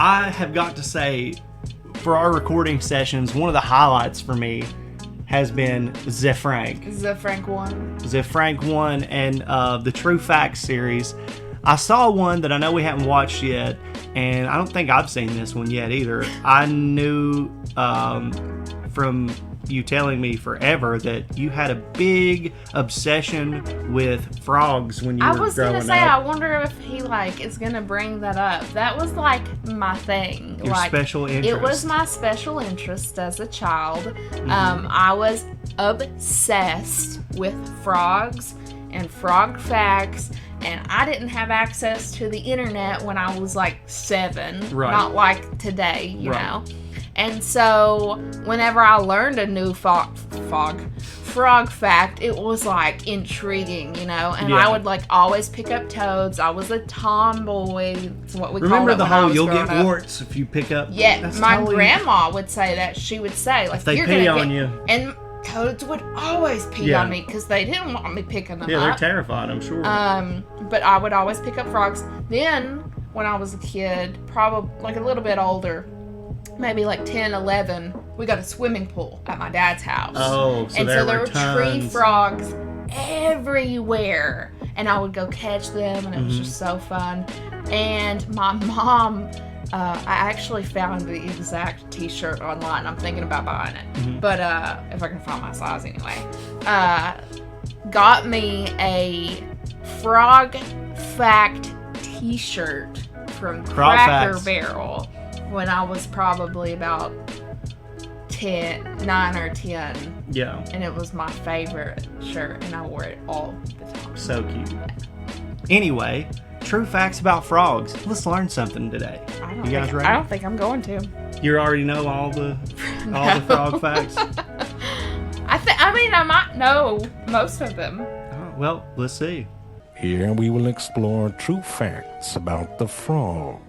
I have got to say, for our recording sessions, one of the highlights for me has been Frank 1 and the True Facts series. I saw one that I know we haven't watched yet, and I don't think I've seen this one yet either. I knew from you telling me forever that you had a big obsession with frogs when you were growing up. I was gonna say, I wonder if he is gonna bring that up. That was my thing. Your special interest. It was my special interest as a child. I was obsessed with frogs and frog facts, and I didn't have access to the internet when I was 7, right. Not like today, you know. And so, whenever I learned a new frog fact, it was intriguing, you know. And I would always pick up toads. I was a tomboy. It's what we called it. Remember the whole "you'll get warts if you pick up"? Yeah, my grandma would say that. She would say if they pee on you, and toads would always pee on me because they didn't want me picking them up. Yeah, they're terrified, I'm sure. But I would always pick up frogs. Then, when I was a kid, probably a little bit older, maybe 10, 11, we got a swimming pool at my dad's house. Oh, so there were tree frogs everywhere. And I would go catch them, and it was just so fun. And my mom, I actually found the exact t-shirt online. I'm thinking about buying it. But if I can find my size anyway. Got me a frog fact t-shirt from Cracker Barrel when I was probably about 9 or 10. Yeah. And it was my favorite shirt, and I wore it all the time. So cute. Anyway, true facts about frogs. Let's learn something today. You guys ready? I don't think I'm going to. You already know all the frog facts? I might know most of them. Oh, well, let's see. Here we will explore true facts about the frog.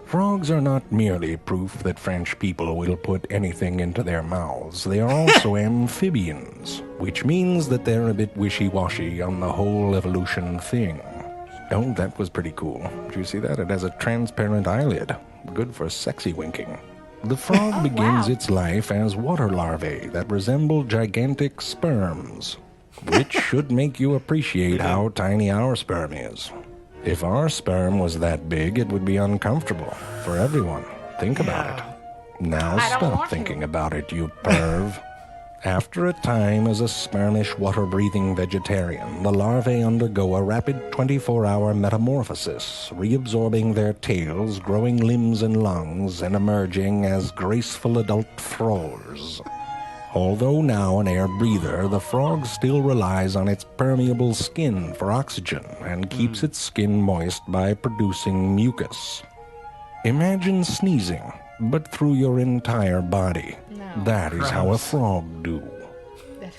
Frogs are not merely proof that French people will put anything into their mouths. They are also amphibians, which means that they're a bit wishy-washy on the whole evolution thing. Oh, that was pretty cool. Did you see that? It has a transparent eyelid. Good for sexy winking. The frog begins its life as water larvae that resemble gigantic sperms, which should make you appreciate how tiny our sperm is. If our sperm was that big, it would be uncomfortable for everyone. Think about it. Now stop thinking about it, you perv. After a time as a spermish water-breathing vegetarian, the larvae undergo a rapid 24-hour metamorphosis, reabsorbing their tails, growing limbs and lungs, and emerging as graceful adult throwers. Although now an air breather, the frog still relies on its permeable skin for oxygen and keeps its skin moist by producing mucus. Imagine sneezing, but through your entire body. No. That is how a frog do.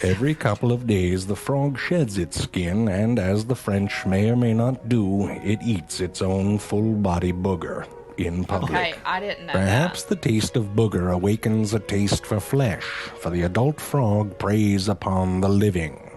Every couple of days, the frog sheds its skin, and as the French may or may not do, it eats its own full-body booger in public. Okay, I didn't know Perhaps that. the taste of booger awakens a taste for flesh, for the adult frog preys upon the living.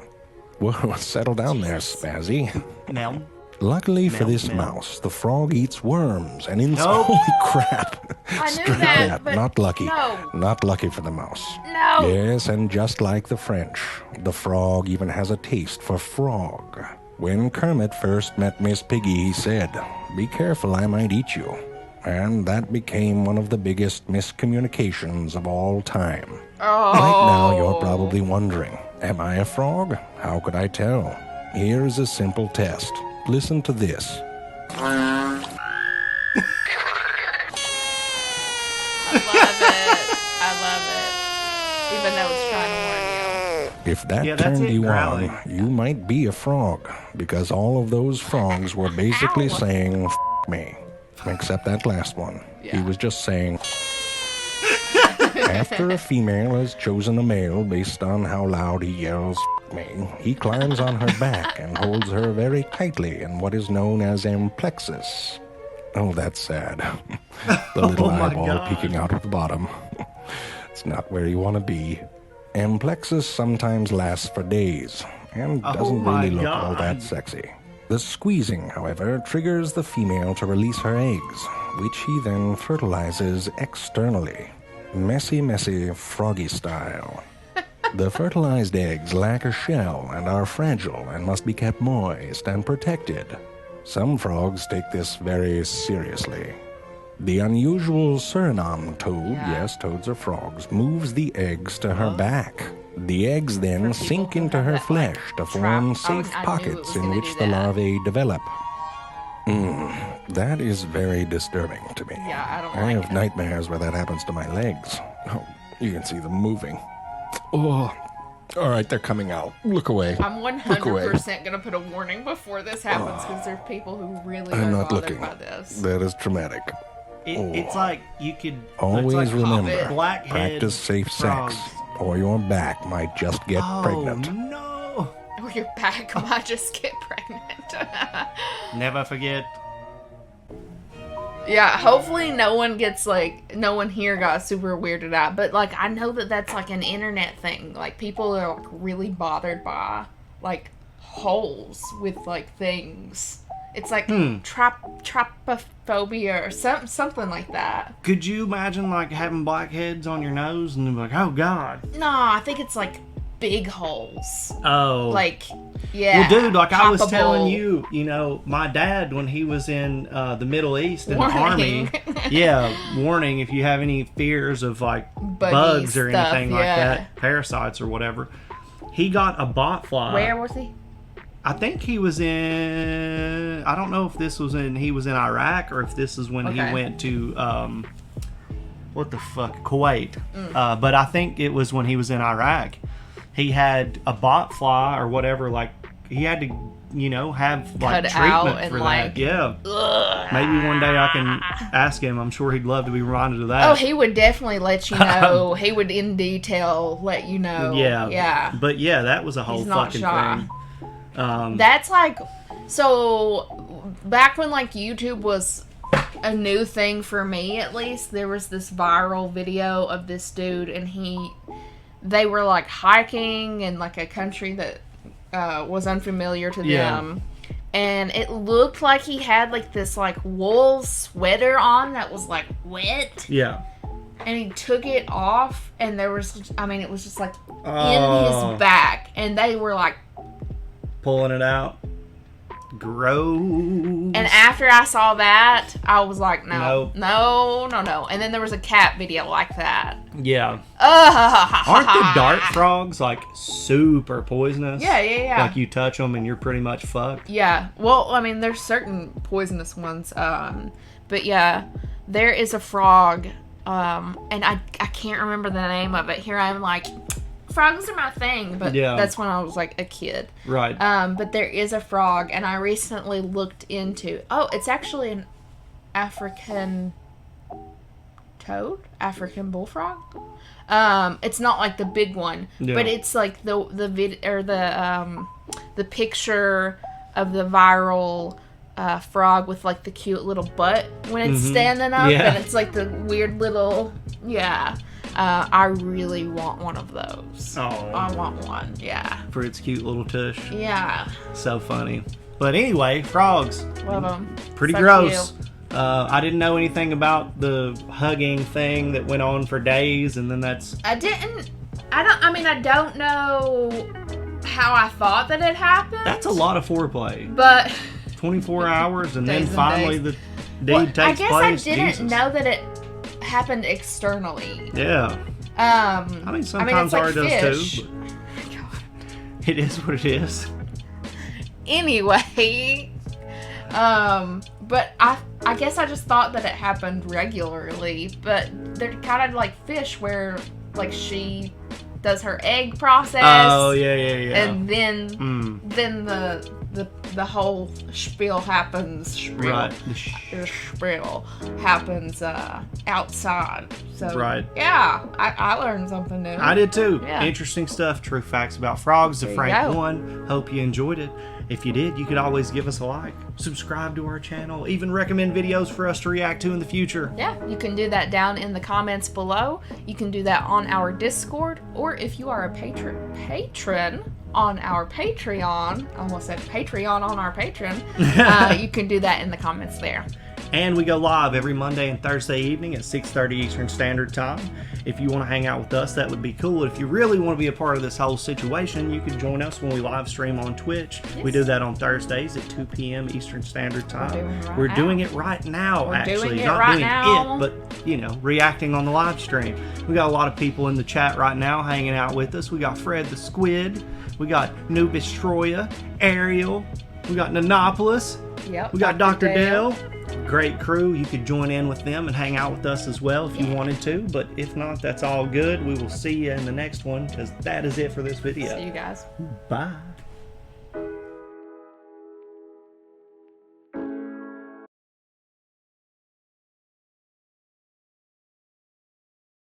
Whoa, settle down there, Spazzy. Now. Luckily for this mouse, the frog eats worms and holy crap. I knew that, but not lucky. no. Not lucky for the mouse. No. Yes, and just like the French, the frog even has a taste for frog. When Kermit first met Miss Piggy, he said, "Be careful, I might eat you." And that became one of the biggest miscommunications of all time. Oh. Right now, you're probably wondering, am I a frog? How could I tell? Here's a simple test. Listen to this. I love it. Even though it's trying to warn you. If that turned you on, you might be a frog, because all of those frogs were basically saying, "F*** me." Except that last one. Yeah. He was just saying... After a female has chosen a male based on how loud he yells, "F*** me," he climbs on her back and holds her very tightly in what is known as amplexus. Oh, that's sad. The little eyeball peeking out of the bottom. It's not where you want to be. Amplexus sometimes lasts for days and doesn't really look all that sexy. The squeezing, however, triggers the female to release her eggs, which he then fertilizes externally. Messy, froggy style. The fertilized eggs lack a shell and are fragile and must be kept moist and protected. Some frogs take this very seriously. The unusual Suriname toad, yes, toads are frogs, moves the eggs to her back. The eggs then sink into her flesh to form safe pockets in which the larvae develop. That is very disturbing to me. Yeah, I don't I like have it. nightmares where that happens to my legs. Oh, you can see them moving. Oh, all right, they're coming out. Look away. I'm Look away. 100% going to put a warning before this happens because there's people who really I'm are not bothered looking. by this. That is traumatic. It's like you could Always it's like remember, blackhead practice safe frogs. sex, or your back might just get pregnant. No. Or your back might just get pregnant. Never forget. Yeah, hopefully no one here got super weirded out. But, like, I know that that's, like, an internet thing. Like, people are, like, really bothered by, like, holes with, like, things. It's like trypophobia or something like that. Could you imagine like having blackheads on your nose and be like, oh god? No, I think it's like big holes. Oh. Like, yeah. Well, dude, like I was telling poppable. you know, my dad, when he was in the Middle East in Warning. the army, warning if you have any fears of like Buggy bugs or stuff, anything like yeah. that, parasites or whatever, he got a botfly. Where was he? I think he was in. I don't know if this was he was in Iraq or if this is when he Okay. went to what the fuck, Kuwait. But I think it was when he was in Iraq. He had a botfly or whatever. Like he had to, have like Cut out treatment and, for like, that. Yeah. Maybe one day I can ask him. I'm sure he'd love to be reminded of that. Oh, he would definitely let you know. He would in detail let you know. Yeah. Yeah. But yeah, that was a whole He's not fucking shy. thing. That's like, so back when like YouTube was a new thing for me, at least, there was this viral video of this dude and they were like hiking in like a country that was unfamiliar to Yeah. them. And it looked like he had like this like wool sweater on that was like wet. Yeah. And he took it off and there was, it was just like in Oh. his back. And they were like, Pulling it out. Gross. and after I saw that, I was like, no. And then there was a cat video like that. Yeah. Ugh. Aren't the dart frogs like super poisonous? Yeah. Like you touch them and you're pretty much fucked. Yeah. Well, there's certain poisonous ones. But yeah, there is a frog. And I can't remember the name of it. Here I'm like, frogs are my thing. But Yeah. that's when I was like a kid. Right. But there is a frog, and I recently looked into. Oh, it's actually an African toad, African bullfrog. It's not like the big one, Yeah. but it's like the picture of the viral frog with like the cute little butt when it's standing up, Yeah. and it's like the weird little I really want one of those. Oh. I want one. Yeah. For its cute little tush. Yeah. So funny. But anyway, frogs. Love them. Pretty gross. I didn't know anything about the hugging thing that went on for days, and then that's... I don't know how I thought that it happened. That's a lot of foreplay. But 24 hours, and Days then and finally days. the deed takes I guess place. I didn't Jesus. know that it happened externally. Yeah. Sometimes it's like ours does fish. too. But it is what it is. Anyway, but I guess I just thought that it happened regularly, but they're kind of like fish where like she does her egg process. Oh, yeah. And then the whole spiel happens. Right. The spiel happens outside. So Right. yeah, I learned something new. I did too. Yeah. Interesting stuff. True facts about frogs. The There you Frank go. one. Hope you enjoyed it. If you did, you could always give us a like, subscribe to our channel, even recommend videos for us to react to in the future. Yeah, you can do that down in the comments below. You can do that on our Discord, or if you are a patron on our Patreon, I almost said Patreon on our Patreon, you can do that in the comments there. And we go live every Monday and Thursday evening at 6:30 Eastern Standard Time. If you want to hang out with us, that would be cool. If you really want to be a part of this whole situation, you can join us when we live stream on Twitch. Yes. We do that on Thursdays at 2 p.m. Eastern Standard Time. We're doing it right now, actually. doing it Not right doing now. it, but, you know, reacting on the live stream. We got a lot of people in the chat right now hanging out with us. We got Fred the Squid. We got Nubis Troya, Ariel. We got Nanopolis. Yep. We got Dr. Dale. Great crew. You could join in with them and hang out with us as well if you wanted to. But if not, that's all good. We will see you in the next one, because that is it for this video. See you guys. Bye.